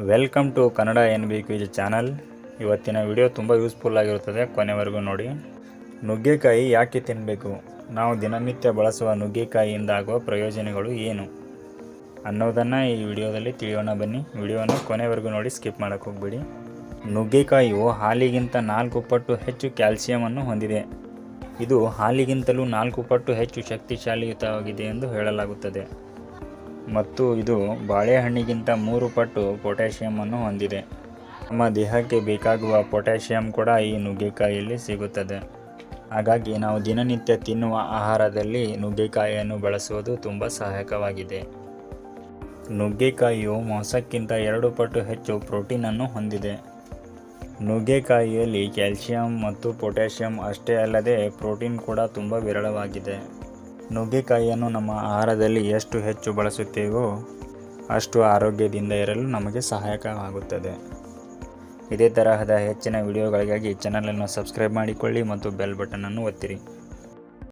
Welcome to Kannada NBQG channel. ಇವತ್ತಿನ video ತುಂಬ useful ಆಗಿರುತ್ತದೆ, ಕೊನೆವರೆಗೂ ನೋಡಿ. ನುಗ್ಗೆಕಾಯಿ ಯಾಕೆ ತಿನ್ನಬೇಕು, ನಾವು ದಿನನಿತ್ಯ ಬಳಸುವ ನುಗ್ಗೆಕಾಯಿಯಿಂದ ಆಗುವ ಪ್ರಯೋಜನಗಳು ಏನು ಅನ್ನೋದನ್ನು ಈ ವಿಡಿಯೋದಲ್ಲಿ ತಿಳಿಯೋಣ. ಬನ್ನಿ, ವಿಡಿಯೋನ ಕೊನೆವರೆಗೂ ನೋಡಿ, ಸ್ಕಿಪ್ ಮಾಡೋಕ್ಕೆ ಹೋಗಬೇಡಿ. ನುಗ್ಗೆಕಾಯಿಯು ಹಾಲಿಗಿಂತ 4 ಪಟ್ಟು ಹೆಚ್ಚು ಕ್ಯಾಲ್ಸಿಯಮನ್ನು ಹೊಂದಿದೆ. ಇದು ಹಾಲಿಗಿಂತಲೂ 4 ಪಟ್ಟು ಹೆಚ್ಚು ಶಕ್ತಿಶಾಲಿಯುತವಾಗಿದೆ ಎಂದು ಹೇಳಲಾಗುತ್ತದೆ. ಮತ್ತು ಇದು ಬಾಳೆಹಣ್ಣಿಗಿಂತ 3 ಪಟ್ಟು ಪೊಟ್ಯಾಷಿಯಮನ್ನು ಹೊಂದಿದೆ. ನಮ್ಮ ದೇಹಕ್ಕೆ ಬೇಕಾಗುವ ಪೊಟ್ಯಾಷಿಯಂ ಕೂಡ ಈ ನುಗ್ಗೆಕಾಯಿಯಲ್ಲಿ ಸಿಗುತ್ತದೆ. ಹಾಗಾಗಿ ನಾವು ದಿನನಿತ್ಯ ತಿನ್ನುವ ಆಹಾರದಲ್ಲಿ ನುಗ್ಗೆಕಾಯಿಯನ್ನು ಬಳಸುವುದು ತುಂಬ ಸಹಾಯಕವಾಗಿದೆ. ನುಗ್ಗೆಕಾಯಿಯು ಮಾಂಸಕ್ಕಿಂತ 2 ಪಟ್ಟು ಹೆಚ್ಚು ಪ್ರೋಟೀನನ್ನು ಹೊಂದಿದೆ. ನುಗ್ಗೆಕಾಯಿಯಲ್ಲಿ ಕ್ಯಾಲ್ಸಿಯಂ ಮತ್ತು ಪೊಟ್ಯಾಷಿಯಂ ಅಷ್ಟೇ ಅಲ್ಲದೆ ಪ್ರೋಟೀನ್ ಕೂಡ ತುಂಬ ವಿರಳವಾಗಿದೆ. ನುಗ್ಗೆಕಾಯಿಯನ್ನು ನಮ್ಮ ಆಹಾರದಲ್ಲಿ ಎಷ್ಟು ಹೆಚ್ಚು ಬಳಸುತ್ತೇವೋ ಅಷ್ಟು ಆರೋಗ್ಯದಿಂದ ಇರಲು ನಮಗೆ ಸಹಾಯಕವಾಗುತ್ತದೆ. ಇದೇ ತರಹದ ಹೆಚ್ಚಿನ ವಿಡಿಯೋಗಳಿಗಾಗಿ ಚಾನಲನ್ನು ಸಬ್ಸ್ಕ್ರೈಬ್ ಮಾಡಿಕೊಳ್ಳಿ ಮತ್ತು ಬೆಲ್ ಬಟನನ್ನು ಒತ್ತಿರಿ.